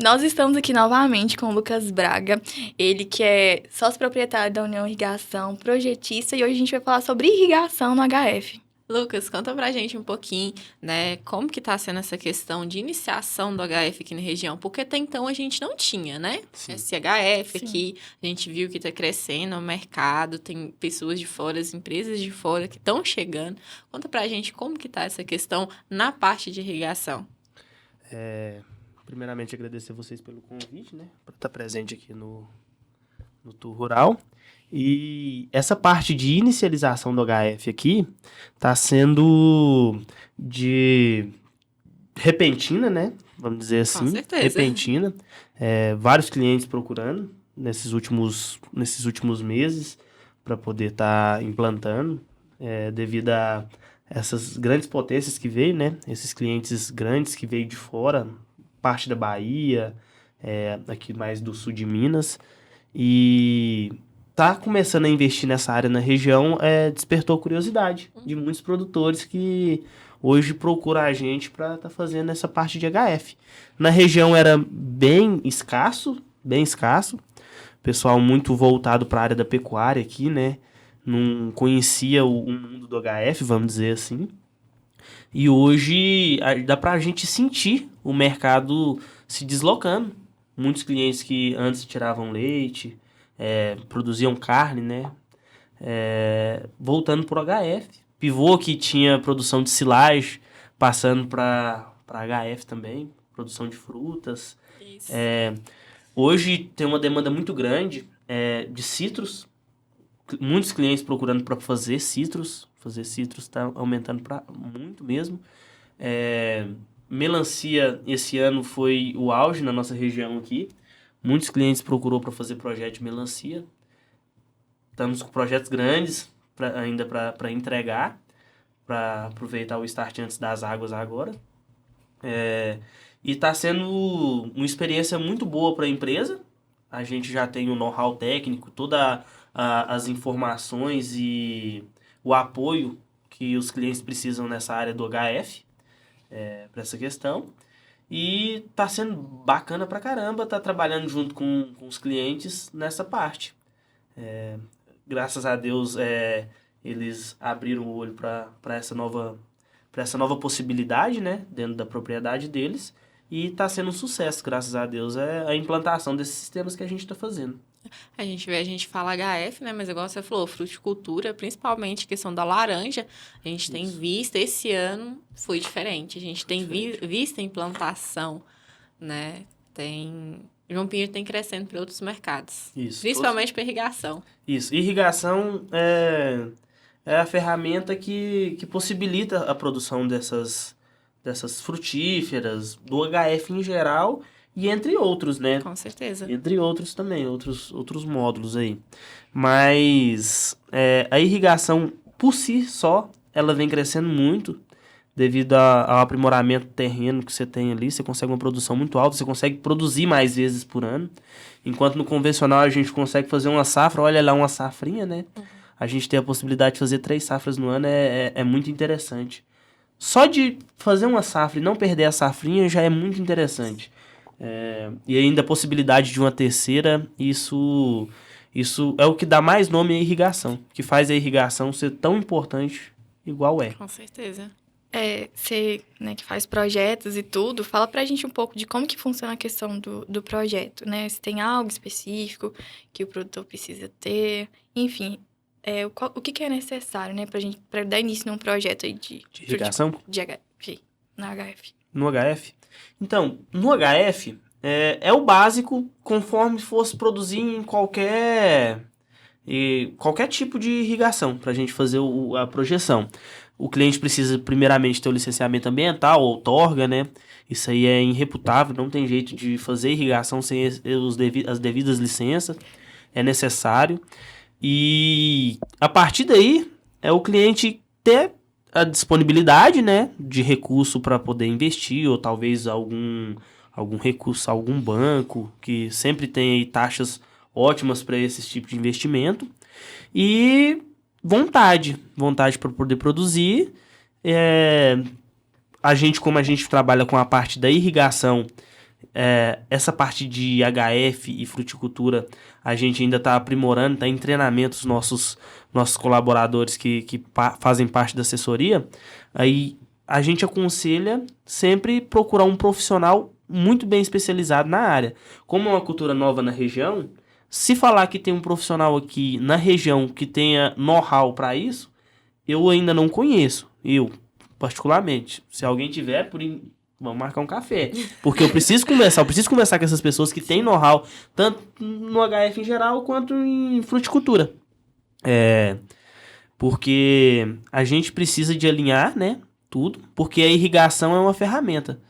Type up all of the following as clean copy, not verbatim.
Nós estamos aqui novamente com o Lucas Braga, ele que é sócio proprietário da União Irrigação, projetista, e hoje a gente vai falar sobre irrigação no HF. Lucas, conta pra gente um pouquinho, né, como que tá sendo essa questão de iniciação do HF aqui na região, porque até então a gente não tinha, né? Sim. Esse HF Sim. aqui, a gente viu que tá crescendo o mercado, tem pessoas de fora, as empresas de fora que estão chegando. Conta pra gente como que tá essa questão na parte de irrigação. Primeiramente, agradecer vocês pelo convite, né? Para estar presente aqui no Tour Rural. E essa parte de inicialização do HF aqui está sendo de repentina, né? Vamos dizer assim. Com certeza. Repentina. Vários clientes procurando nesses últimos meses para poder estar implantando, devido a essas grandes potências que veio, né? Esses clientes grandes que veio de fora, parte da Bahia, aqui mais do sul de Minas, e tá começando a investir nessa área na região, despertou curiosidade de muitos produtores que hoje procuram a gente para estar fazendo essa parte de HF. Na região era bem escasso, pessoal muito voltado para a área da pecuária aqui, né? Não conhecia o mundo do HF, vamos dizer assim. E hoje dá pra gente sentir o mercado se deslocando. Muitos clientes que antes tiravam leite, produziam carne, né? Voltando pro HF. Pivô que tinha produção de silagem, passando para HF também, produção de frutas. Isso. Hoje tem uma demanda muito grande de citros. Muitos clientes procurando para fazer citros. Fazer citros está aumentando muito mesmo. Melancia, esse ano foi o auge na nossa região aqui. Muitos clientes procurou para fazer projeto de melancia. Estamos com projetos grandes ainda para entregar, para aproveitar o start antes das águas agora. E está sendo uma experiência muito boa para a empresa. A gente já tem o know-how técnico, todas as informações e o apoio que os clientes precisam nessa área do HF, para essa questão. E tá sendo bacana pra caramba, tá trabalhando junto com os clientes nessa parte. Graças a Deus, eles abriram o olho para essa nova possibilidade, né, dentro da propriedade deles. E tá sendo um sucesso, graças a Deus, a implantação desses sistemas que a gente tá fazendo. A gente fala HF, né? Mas igual você falou, fruticultura, principalmente questão da laranja, a gente tem visto, esse ano foi diferente. A gente tem visto a implantação, né? João Pinheiro tem crescendo para outros mercados. Isso. Principalmente para irrigação. Isso. Irrigação é a ferramenta que possibilita a produção dessas frutíferas, do HF em geral, e entre outros, né? Com certeza. Entre outros também, outros módulos aí. Mas a irrigação, por si só, ela vem crescendo muito devido ao aprimoramento do terreno que você tem ali. Você consegue uma produção muito alta, você consegue produzir mais vezes por ano. Enquanto no convencional a gente consegue fazer uma safra, olha lá, uma safrinha, né? Uhum. A gente tem a possibilidade de fazer 3 safras no ano, é muito interessante. Só de fazer uma safra e não perder a safrinha já é muito interessante. E ainda a possibilidade de uma terceira, isso é o que dá mais nome à irrigação, que faz a irrigação ser tão importante igual é. Com certeza. Você, né, que faz projetos e tudo, fala pra gente um pouco de como que funciona a questão do projeto, né? Se tem algo específico que o produtor precisa ter, enfim, o que é necessário, né, pra dar início num projeto aí de irrigação? Na HF. No HF? Então, no HF, é o básico conforme fosse produzir em qualquer tipo de irrigação, para a gente fazer a projeção. O cliente precisa, primeiramente, ter o licenciamento ambiental, ou outorga, né? Isso aí é irrefutável, não tem jeito de fazer irrigação sem as devidas licenças, é necessário. E a partir daí, o cliente ter a disponibilidade, né, de recurso para poder investir, ou talvez algum recurso, algum banco, que sempre tem aí taxas ótimas para esse tipo de investimento, e vontade para poder produzir. Como a gente trabalha com a parte da irrigação, essa parte de HF e fruticultura, a gente ainda está aprimorando, está em treinamento os nossos colaboradores que fazem parte da assessoria. Aí a gente aconselha sempre procurar um profissional muito bem especializado na área. Como é uma cultura nova na região, se falar que tem um profissional aqui na região que tenha know-how para isso, eu ainda não conheço. Eu, particularmente. Se alguém tiver, vamos marcar um café. Porque eu preciso conversar com essas pessoas que têm know-how, tanto no HF em geral, quanto em fruticultura. Porque a gente precisa de alinhar, né, tudo, porque a irrigação é uma ferramenta.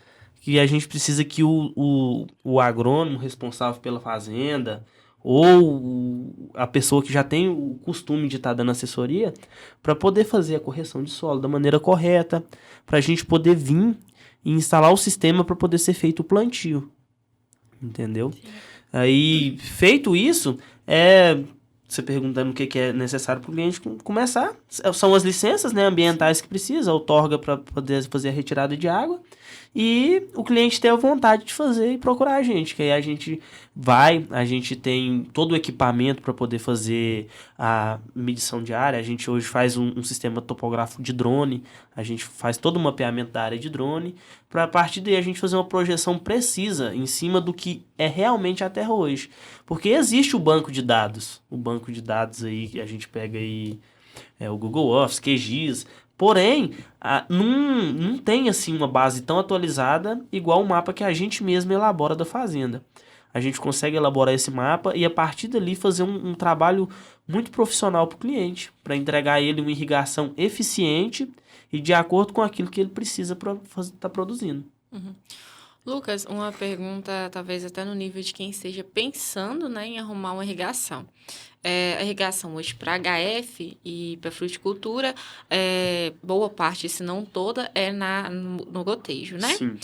Que a gente precisa que o agrônomo responsável pela fazenda, ou a pessoa que já tem o costume de estar dando assessoria, para poder fazer a correção de solo da maneira correta, para a gente poder vir e instalar o sistema para poder ser feito o plantio. Entendeu? Sim. Aí, feito isso, você perguntando o que é necessário para o cliente começar. São as licenças, né, ambientais que precisa, outorga para poder fazer a retirada de água. E o cliente ter a vontade de fazer e procurar a gente. Que aí a gente tem todo o equipamento para poder fazer a medição de área. A gente hoje faz um sistema topográfico de drone. A gente faz todo o mapeamento da área de drone. Para a partir daí a gente fazer uma projeção precisa em cima do que é realmente a terra hoje. Porque existe o banco de dados. O banco de dados aí que a gente pega aí, o Google Office, QGIS. Porém, não tem assim uma base tão atualizada igual o mapa que a gente mesmo elabora da fazenda. A gente consegue elaborar esse mapa e a partir dali fazer um trabalho muito profissional para o cliente, para entregar a ele uma irrigação eficiente e de acordo com aquilo que ele precisa para estar produzindo. Uhum. Lucas, uma pergunta talvez até no nível de quem esteja pensando, né, em arrumar uma irrigação. A irrigação hoje para HF e para fruticultura, boa parte, se não toda, é no gotejo, né? Sim.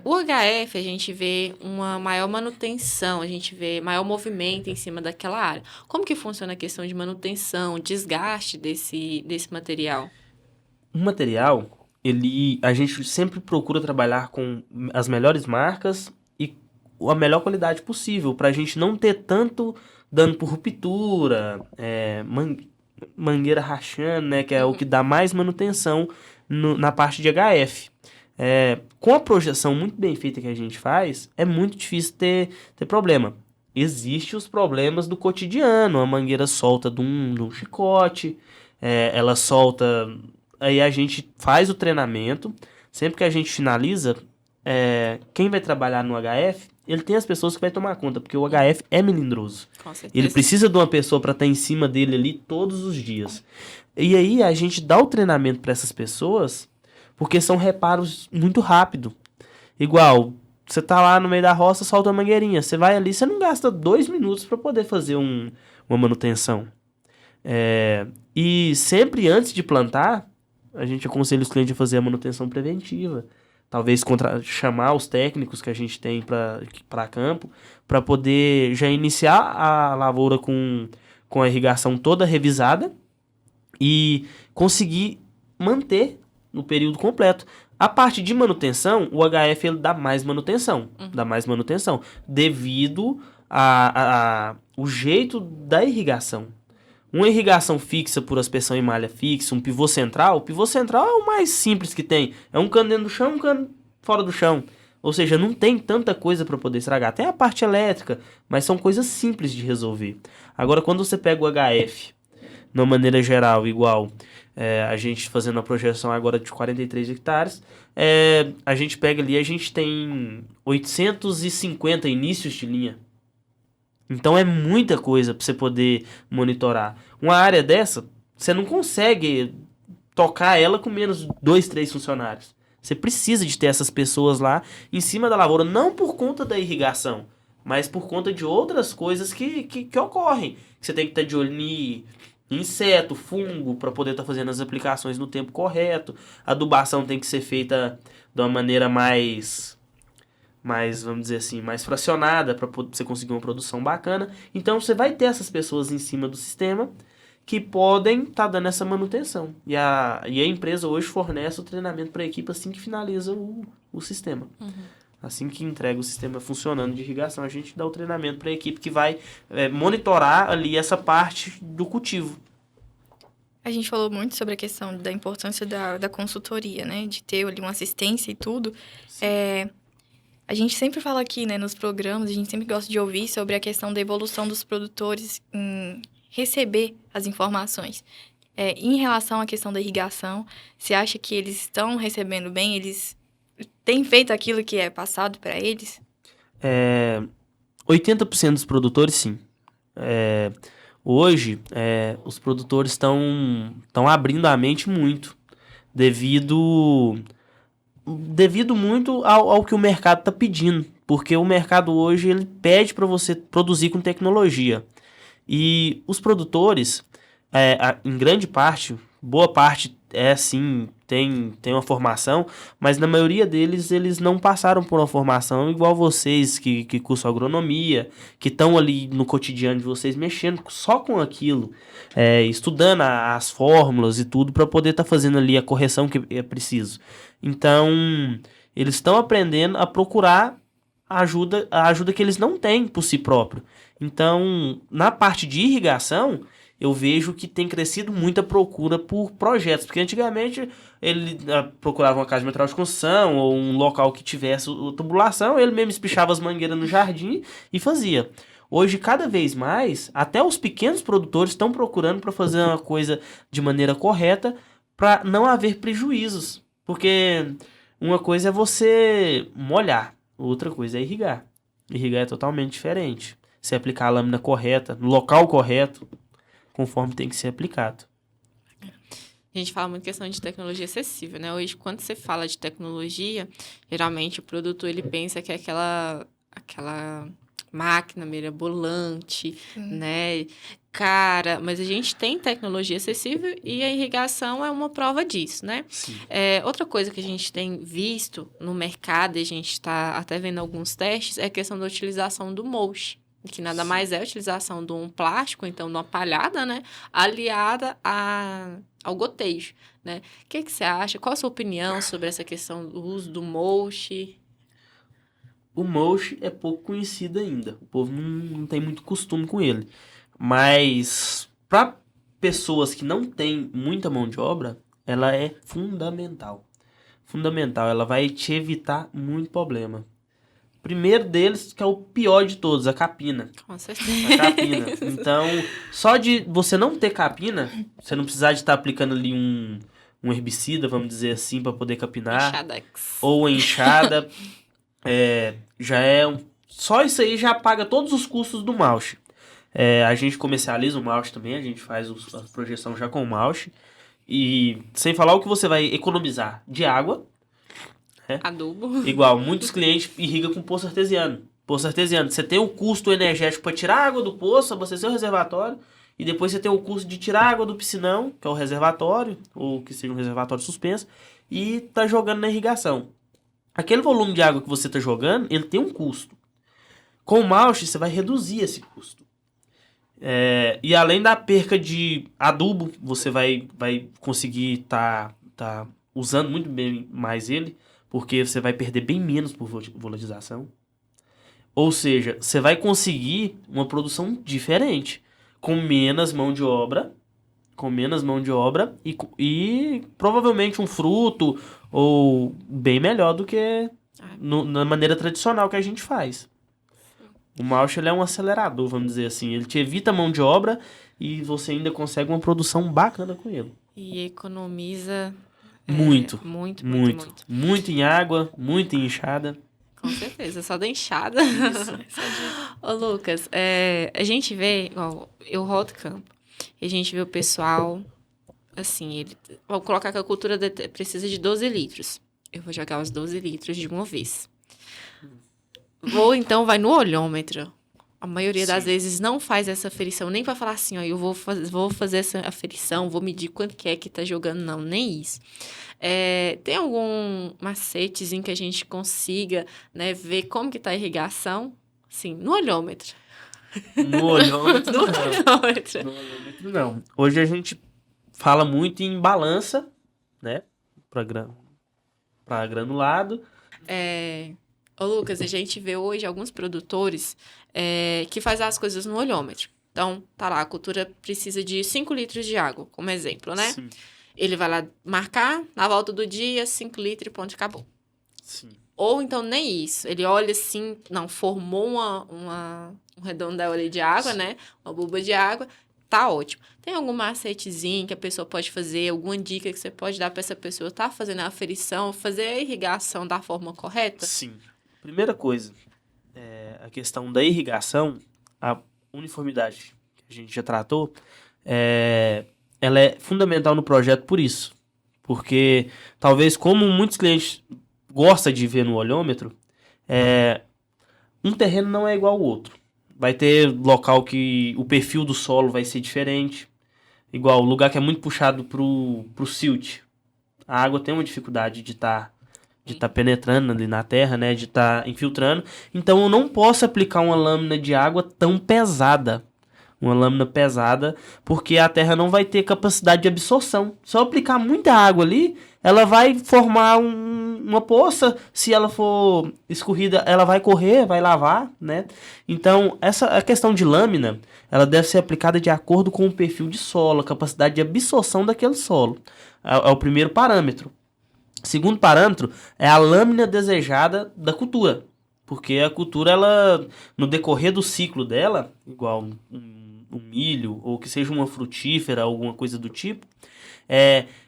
O HF, a gente vê uma maior manutenção, a gente vê maior movimento em cima daquela área. Como que funciona a questão de manutenção, desgaste desse material? O material, a gente sempre procura trabalhar com as melhores marcas e a melhor qualidade possível, para a gente não ter tanto dano por ruptura, mangueira rachando, né, que é o que dá mais manutenção na parte de HF. Com a projeção muito bem feita que a gente faz, é muito difícil ter problema. Existem os problemas do cotidiano, a mangueira solta de um chicote, ela solta... Aí a gente faz o treinamento, sempre que a gente finaliza, quem vai trabalhar no HF, ele tem as pessoas que vai tomar conta, porque o HF é melindroso. Com certeza. Ele precisa de uma pessoa para estar em cima dele ali todos os dias. E aí a gente dá o treinamento para essas pessoas, porque são reparos muito rápido. Igual, você tá lá no meio da roça, solta a mangueirinha. Você vai ali, você não gasta 2 minutos para poder fazer uma manutenção. E sempre antes de plantar, a gente aconselha os clientes a fazer a manutenção preventiva. Talvez chamar os técnicos que a gente tem para campo, para poder já iniciar a lavoura com a irrigação toda revisada e conseguir manter no período completo. A parte de manutenção, o HF ele dá mais manutenção, devido o jeito da irrigação. Uma irrigação fixa por aspersão em malha fixa, um pivô central. O pivô central é o mais simples que tem. É um cano dentro do chão, um cano fora do chão. Ou seja, não tem tanta coisa para poder estragar. Tem a parte elétrica, mas são coisas simples de resolver. Agora, quando você pega o HF, de uma maneira geral, igual a gente fazendo a projeção agora de 43 hectares, a gente pega ali, a gente tem 850 inícios de linha. Então é muita coisa para você poder monitorar. Uma área dessa, você não consegue tocar ela com menos 2, 3 funcionários. Você precisa de ter essas pessoas lá em cima da lavoura, não por conta da irrigação, mas por conta de outras coisas que ocorrem. Você tem que estar de olho em inseto, fungo, para poder estar fazendo as aplicações no tempo correto. A adubação tem que ser feita de uma maneira mais, vamos dizer assim, mais fracionada para você conseguir uma produção bacana. Então você vai ter essas pessoas em cima do sistema que podem estar dando essa manutenção. E a empresa hoje fornece o treinamento para a equipe assim que finaliza o sistema. Uhum. Assim que entrega o sistema funcionando de irrigação, a gente dá o treinamento para a equipe que vai monitorar ali essa parte do cultivo. A gente falou muito sobre a questão da importância da consultoria, né? De ter ali uma assistência e tudo. A gente sempre fala aqui, né, nos programas, a gente sempre gosta de ouvir sobre a questão da evolução dos produtores em receber as informações. Em relação à questão da irrigação, você acha que eles estão recebendo bem? Eles têm feito aquilo que é passado para eles? 80% dos produtores, sim. Hoje, os produtores estão abrindo a mente muito, devido muito ao que o mercado está pedindo. Porque o mercado hoje ele pede para você produzir com tecnologia. E os produtores, em grande parte, boa parte sim, tem uma formação, mas na maioria deles, eles não passaram por uma formação igual vocês que cursam agronomia, que estão ali no cotidiano de vocês mexendo só com aquilo, estudando as fórmulas e tudo para poder estar fazendo ali a correção que é preciso. Então, eles estão aprendendo a procurar a ajuda que eles não têm por si próprio. Então, na parte de irrigação, eu vejo que tem crescido muita procura por projetos, porque antigamente ele procurava uma casa de material de construção ou um local que tivesse tubulação, ele mesmo espichava as mangueiras no jardim e fazia. Hoje, cada vez mais, até os pequenos produtores estão procurando para fazer uma coisa de maneira correta para não haver prejuízos, porque uma coisa é você molhar, outra coisa é irrigar. Irrigar é totalmente diferente. Você aplicar a lâmina correta, no local correto, conforme tem que ser aplicado. A gente fala muito questão de tecnologia acessível, né? Hoje, quando você fala de tecnologia, geralmente o produtor ele pensa que é aquela máquina mirabolante, né? Cara, mas a gente tem tecnologia acessível e a irrigação é uma prova disso, né? Outra coisa que a gente tem visto no mercado, e a gente está até vendo alguns testes, é a questão da utilização do mulch, que nada mais é a utilização de um plástico, então de uma palhada, né? Aliada ao gotejo, né? O que você acha? Qual a sua opinião sobre essa questão do uso do mulch? O mulch é pouco conhecido ainda. O povo não tem muito costume com ele. Mas para pessoas que não têm muita mão de obra, ela é fundamental. Fundamental. Ela vai te evitar muito problema. Primeiro deles, que é o pior de todos, a capina. Com certeza. A capina. Então, só de você não ter capina, você não precisar de estar aplicando ali um herbicida, vamos dizer assim, para poder capinar. Enxadex. Ou enxada. Já só isso aí já paga todos os custos do mulch. A gente comercializa o mulch também, a gente faz a projeção já com o mulch. E sem falar o que você vai economizar de água. Adubo. Igual, muitos clientes irrigam com poço artesiano. Poço artesiano, você tem o custo energético para tirar a água do poço, abastecer o reservatório. E depois você tem o custo de tirar a água do piscinão, que é o reservatório, ou que seja um reservatório suspenso, e tá jogando na irrigação. Aquele volume de água que você está jogando, ele tem um custo. Com o mulch, você vai reduzir esse custo. E além da perca de adubo, você vai conseguir tá usando muito bem mais ele, porque você vai perder bem menos por volatilização. Ou seja, você vai conseguir uma produção diferente, com menos mão de obra, e provavelmente um fruto ou bem melhor do que na maneira tradicional que a gente faz. O mulch ele é um acelerador, vamos dizer assim. Ele te evita a mão de obra e você ainda consegue uma produção bacana com ele. E economiza muito em água, muito em enxada. Com certeza, só da enxada. Ô, Lucas, a gente vê, eu rodo campo, e a gente vê o pessoal, assim, vou colocar que a cultura precisa de 12 litros. Eu vou jogar os 12 litros de uma vez. Então, vai no olhômetro. A maioria das vezes não faz essa aferição, nem para falar assim, eu vou fazer essa aferição, vou medir quanto que é que tá jogando, não, nem isso. Tem algum macetezinho que a gente consiga, né, ver como que tá a irrigação? Sim, no olhômetro. No olhômetro, No olhômetro. No olhômetro, não. Hoje a gente fala muito em balança, né, para granulado. Ô, Lucas, a gente vê hoje alguns produtores que fazem as coisas no olhômetro. Então, tá lá, a cultura precisa de 5 litros de água, como exemplo, né? Sim. Ele vai lá marcar, na volta do dia, 5 litros e ponto, acabou. Sim. Ou então nem isso. Ele olha assim, não, formou um redondel ali de água, Sim. né? Uma buba de água, tá ótimo. Tem algum macetezinho que a pessoa pode fazer, alguma dica que você pode dar para essa pessoa estar fazendo a aferição, fazer a irrigação da forma correta? Sim. Primeira coisa, a questão da irrigação, a uniformidade que a gente já tratou, ela é fundamental no projeto por isso. Porque talvez como muitos clientes gostam de ver no olhômetro, um terreno não é igual ao outro. Vai ter local que o perfil do solo vai ser diferente. Igual o lugar que é muito puxado pro silt. A água tem uma dificuldade de estar penetrando ali na terra, né? De estar infiltrando. Então eu não posso aplicar uma lâmina de água tão pesada. Uma lâmina pesada, porque a terra não vai ter capacidade de absorção. Se eu aplicar muita água ali, ela vai formar uma poça. Se ela for escorrida, ela vai correr, vai lavar, né? Então, a questão de lâmina, ela deve ser aplicada de acordo com o perfil de solo, a capacidade de absorção daquele solo. É o primeiro parâmetro. Segundo parâmetro é a lâmina desejada da cultura. Porque a cultura, ela, no decorrer do ciclo dela, igual um milho, ou que seja uma frutífera, alguma coisa do tipo,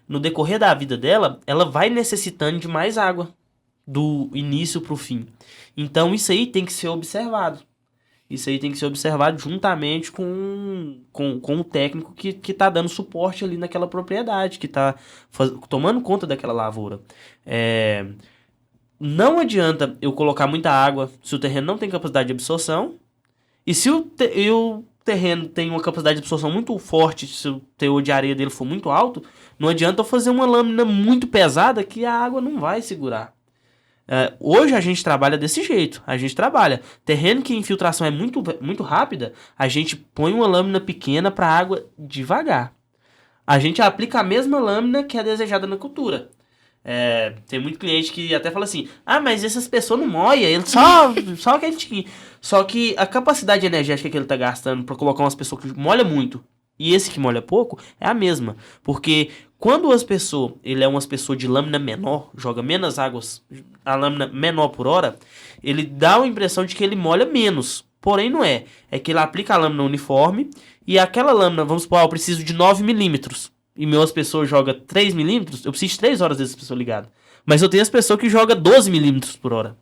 no decorrer da vida dela, ela vai necessitando de mais água, do início para o fim. Então isso aí tem que ser observado. Isso aí tem que ser observado juntamente com o técnico que está dando suporte ali naquela propriedade, que está tomando conta daquela lavoura. Não adianta eu colocar muita água se o terreno não tem capacidade de absorção. E se o terreno tem uma capacidade de absorção muito forte, se o teor de areia dele for muito alto, não adianta eu fazer uma lâmina muito pesada que a água não vai segurar. Hoje a gente trabalha desse jeito. A gente trabalha. Terreno que a infiltração é muito, muito rápida, a gente põe uma lâmina pequena para a água devagar. A gente aplica a mesma lâmina que é desejada na cultura. Tem muito cliente que até fala assim: ah, mas essas pessoas não molham, ele só quentinho. Só que a capacidade energética que ele tá gastando para colocar umas pessoas que molham muito e esse que molha pouco é a mesma. Porque quando ele é umas pessoas de lâmina menor, joga menos águas, a lâmina menor por hora, ele dá a impressão de que ele molha menos. Porém não é. É que ele aplica a lâmina uniforme e aquela lâmina, vamos supor, eu preciso de 9 milímetros. E meus pessoas jogam 3 milímetros, eu preciso de 3 horas dessa pessoa ligada. Mas eu tenho as pessoas que jogam 12 milímetros por hora.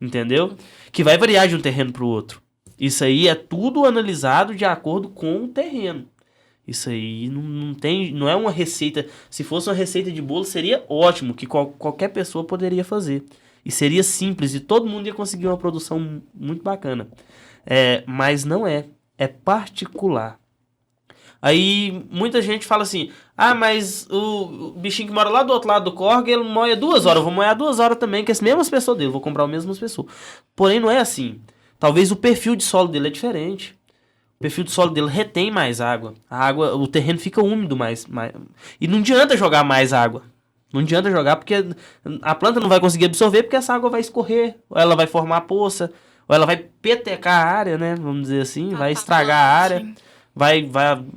Entendeu? Que vai variar de um terreno para o outro. Isso aí é tudo analisado de acordo com o terreno. Isso aí não é uma receita. Se fosse uma receita de bolo, seria ótimo, que qualquer pessoa poderia fazer. E seria simples, e todo mundo ia conseguir uma produção muito bacana. Mas não é. É particular. Aí muita gente fala assim: ah, mas o bichinho que mora lá do outro lado do córrego, ele moia 2 horas. Eu vou moer 2 horas também, com as mesmas pessoas dele. Vou comprar as mesmas pessoas. Porém, não é assim. Talvez o perfil de solo dele é diferente. O perfil de solo dele retém mais água. O terreno fica úmido mais. E não adianta jogar mais água. Não adianta jogar porque a planta não vai conseguir absorver, porque essa água vai escorrer. Ou ela vai formar poça. Ou ela vai petecar a área, né? Vamos dizer assim. Vai estragar a área. Sim. Vai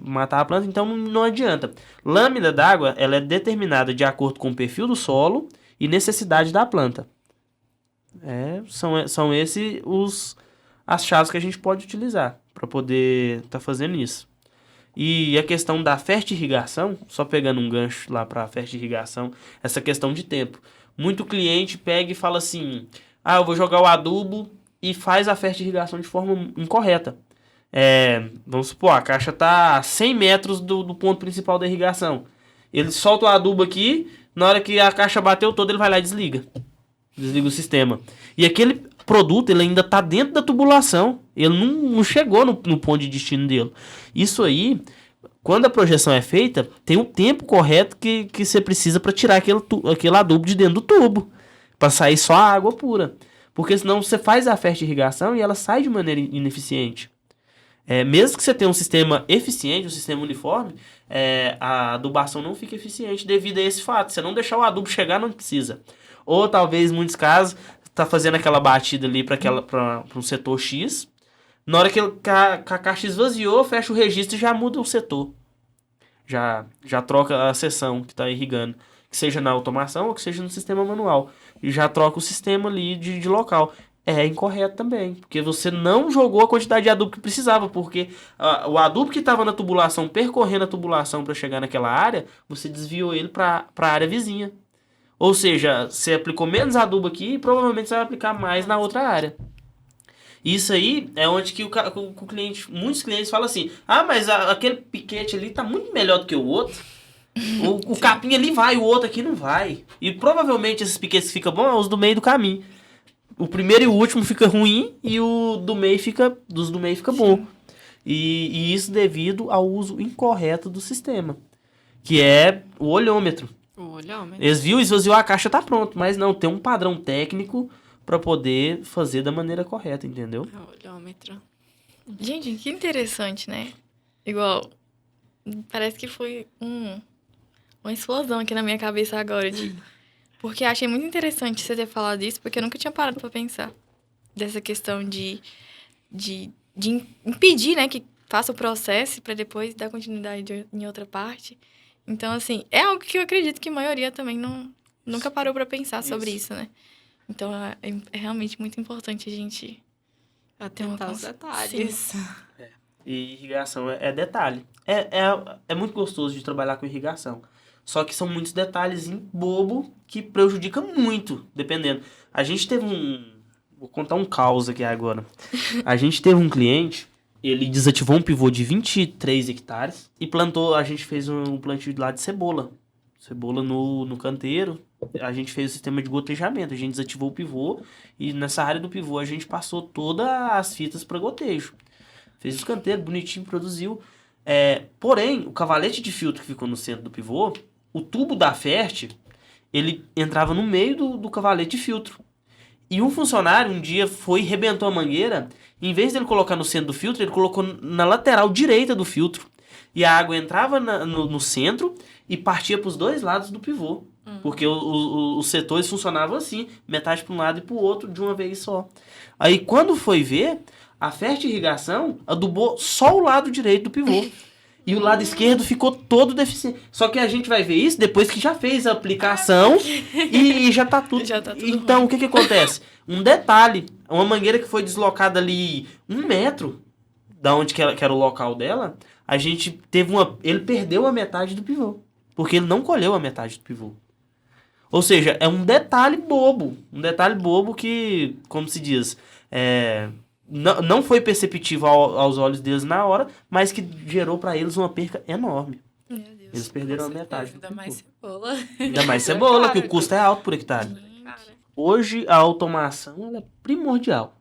matar a planta, então não adianta. Lâmina d'água, ela é determinada de acordo com o perfil do solo e necessidade da planta. São esses as chaves que a gente pode utilizar para poder estar fazendo isso. E a questão da fertirrigação, só pegando um gancho lá para a fertirrigação, essa questão de tempo. Muito cliente pega e fala assim: ah, eu vou jogar o adubo e faz a fertirrigação de forma incorreta. Vamos supor, a caixa está a 100 metros do ponto principal da irrigação. Ele solta o adubo aqui, na hora que a caixa bateu toda, ele vai lá e desliga o sistema. E aquele produto, ele ainda está dentro da tubulação. Ele não chegou no ponto de destino dele. Isso aí, quando a projeção é feita, tem o tempo correto que você precisa para tirar aquele adubo de dentro do tubo, para sair só a água pura. Porque senão você faz a fertirrigação e ela sai de maneira ineficiente. Mesmo que você tenha um sistema eficiente, um sistema uniforme, a adubação não fica eficiente devido a esse fato. Se você não deixar o adubo chegar, não precisa. Ou talvez, em muitos casos, tá fazendo aquela batida ali para um setor X. Na hora que a caixa esvaziou, fecha o registro e já muda o setor. Já troca a seção que está irrigando. Que seja na automação ou que seja no sistema manual. E já troca o sistema ali de local. É incorreto também. Porque você não jogou a quantidade de adubo que precisava. Porque o adubo que estava na tubulação, percorrendo a tubulação para chegar naquela área, você desviou ele para a área vizinha. Ou seja, você aplicou menos adubo aqui e provavelmente você vai aplicar mais na outra área. Isso aí é onde que o cliente, muitos clientes falam assim, mas aquele piquete ali tá muito melhor do que o outro. O capim ali vai, o outro aqui não vai. E provavelmente esses piquetes ficam bons, é os do meio do caminho. O primeiro e o último fica ruim e o do meio fica bom. E isso devido ao uso incorreto do sistema, que é o olhômetro. Eles viram, esvaziou a caixa, tá pronto. Mas não, tem um padrão técnico para poder fazer da maneira correta, entendeu? Olhômetro. Gente, que interessante, né? Igual, parece que foi uma explosão aqui na minha cabeça agora. Porque achei muito interessante você ter falado isso, porque eu nunca tinha parado para pensar. Dessa questão de impedir, né, que faça o processo para depois dar continuidade em outra parte. Então, assim, é algo que eu acredito que a maioria também nunca parou para pensar sobre isso, né? Então, é realmente muito importante a gente ter uma os detalhes. Sim. E irrigação é detalhe. É muito gostoso de trabalhar com irrigação. Só que são muitos detalhes bobo que prejudicam muito, dependendo. A gente teve Vou contar um caos aqui agora. A gente teve um cliente, ele desativou um pivô de 23 hectares e plantou, a gente fez um plantio lá de cebola. Cebola no canteiro. A gente fez o sistema de gotejamento. A gente desativou o pivô e nessa área do pivô a gente passou todas as fitas para gotejo. Fez os canteiros, bonitinho, produziu. Porém, o cavalete de filtro que ficou no centro do pivô, o tubo da Fert, ele entrava no meio do cavalete de filtro. E um funcionário um dia foi e rebentou a mangueira. E em vez dele colocar no centro do filtro, ele colocou na lateral direita do filtro. E a água entrava no centro e partia para os dois lados do pivô. Porque os setores funcionavam assim, metade para um lado e para o outro de uma vez só. Aí quando foi ver, a Fert Irrigação adubou só o lado direito do pivô. E o lado esquerdo ficou todo deficiente. Só que a gente vai ver isso depois que já fez a aplicação e já tá tudo. Então, ruim. O que acontece? Um detalhe, uma mangueira que foi deslocada ali 1 metro da onde que era o local dela, a gente ele perdeu a metade do pivô. Porque ele não colheu a metade do pivô. Ou seja, é um detalhe bobo. Um detalhe bobo que, como se diz, não foi perceptível aos olhos deles na hora, mas que gerou para eles uma perca enorme. Meu Deus, eles perderam a metade. Ainda mais cebola. Ainda mais cebola, que o custo é alto por hectare. Hoje, a automação ela é primordial.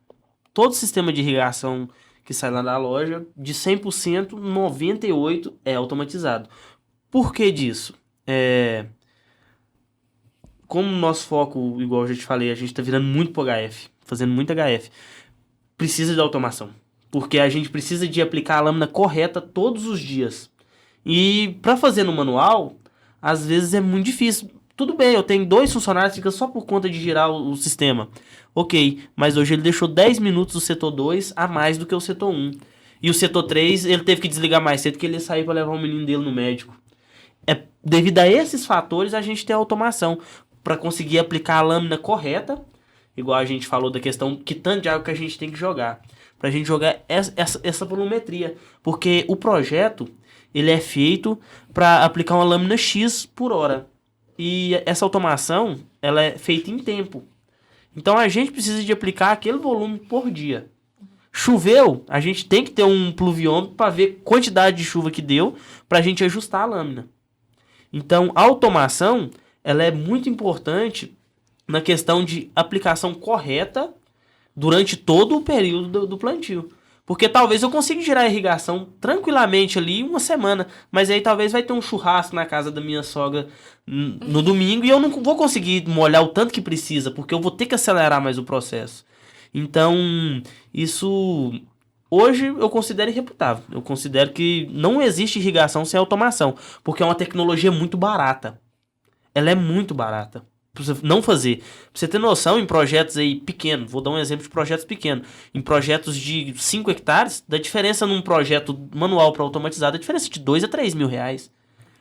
Todo sistema de irrigação que sai lá da loja, de 100%, 98% é automatizado. Por que disso? Como o nosso foco, igual eu já te falei, a gente está virando muito pro HF, fazendo muito HF, precisa de automação. Porque a gente precisa de aplicar a lâmina correta todos os dias. E para fazer no manual, às vezes é muito difícil. Tudo bem, eu tenho 2 funcionários, fica só por conta de girar o sistema. Ok, mas hoje ele deixou 10 minutos do setor 2 a mais do que o setor 1. E o setor 3, ele teve que desligar mais cedo, porque ele ia sair para levar o menino dele no médico. Devido a esses fatores, a gente tem a automação para conseguir aplicar a lâmina correta, igual a gente falou da questão que tanto de água que a gente tem que jogar. Pra gente jogar essa volumetria. Porque o projeto, ele é feito para aplicar uma lâmina X por hora. E essa automação, ela é feita em tempo. Então a gente precisa de aplicar aquele volume por dia. Choveu, a gente tem que ter um pluviômetro para ver a quantidade de chuva que deu para a gente ajustar a lâmina. Então a automação, ela é muito importante na questão de aplicação correta durante todo o período do plantio. Porque talvez eu consiga girar a irrigação tranquilamente ali 1 semana, mas aí talvez vai ter um churrasco na casa da minha sogra no domingo e eu não vou conseguir molhar o tanto que precisa, porque eu vou ter que acelerar mais o processo. Então, isso hoje eu considero irrefutável. Eu considero que não existe irrigação sem automação, porque é uma tecnologia muito barata. Ela é muito barata. pra você não fazer. Pra você ter noção, em projetos aí pequenos, vou dar um exemplo de projetos pequenos. Em projetos de 5 hectares, da diferença num projeto manual para automatizado, a diferença de 2 a 3 mil reais.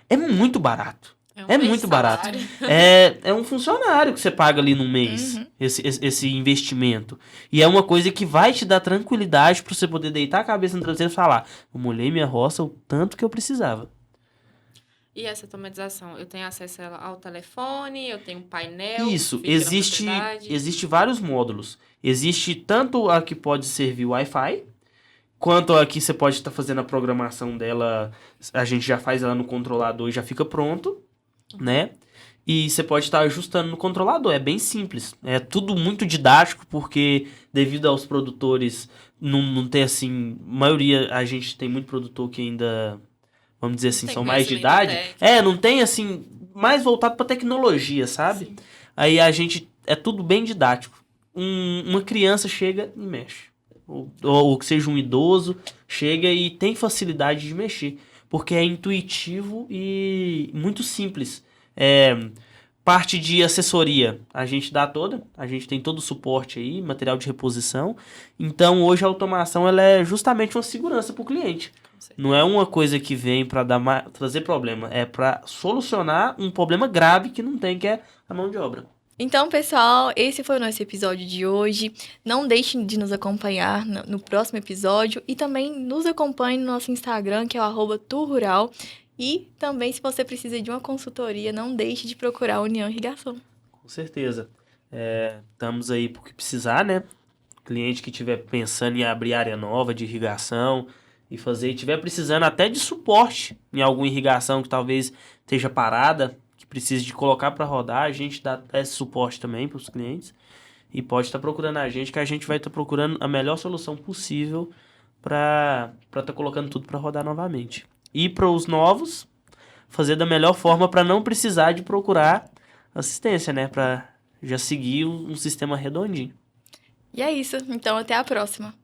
É muito barato. É muito barato. É um funcionário que você paga ali no mês, esse investimento. E é uma coisa que vai te dar tranquilidade para você poder deitar a cabeça no travesseiro e falar: eu molhei minha roça o tanto que eu precisava. E essa automatização, eu tenho acesso a ela ao telefone, eu tenho um painel. Isso, existe vários módulos. Existe tanto a que pode servir Wi-Fi, quanto a que você pode estar fazendo a programação dela, a gente já faz ela no controlador e já fica pronto, né? E você pode estar ajustando no controlador, é bem simples. É tudo muito didático, porque devido aos produtores não ter assim, maioria, a gente tem muito produtor que ainda, vamos dizer assim, são mais de idade. Não tem assim, mais voltado para tecnologia, sabe? Sim. Aí a gente, é tudo bem didático. Uma criança chega e mexe. Ou que seja um idoso, chega e tem facilidade de mexer. Porque é intuitivo e muito simples. Parte de assessoria, a gente dá toda. A gente tem todo o suporte aí, material de reposição. Então, hoje a automação ela é justamente uma segurança para o cliente. Não é uma coisa que vem para trazer problema. É para solucionar um problema grave que não tem, que é a mão de obra. Então, pessoal, esse foi o nosso episódio de hoje. Não deixem de nos acompanhar no próximo episódio e também nos acompanhe no nosso Instagram, que é o @turrural. E também, se você precisa de uma consultoria, não deixe de procurar a União Irrigação. Com certeza. Estamos aí por que precisar, né? Cliente que estiver pensando em abrir área nova de irrigação e estiver precisando até de suporte em alguma irrigação que talvez esteja parada, precisa de colocar para rodar, a gente dá esse suporte também para os clientes e pode estar procurando a gente, que a gente vai estar procurando a melhor solução possível para estar colocando tudo para rodar novamente. E para os novos, fazer da melhor forma para não precisar de procurar assistência, né? Para já seguir um sistema redondinho. E é isso. Então, até a próxima.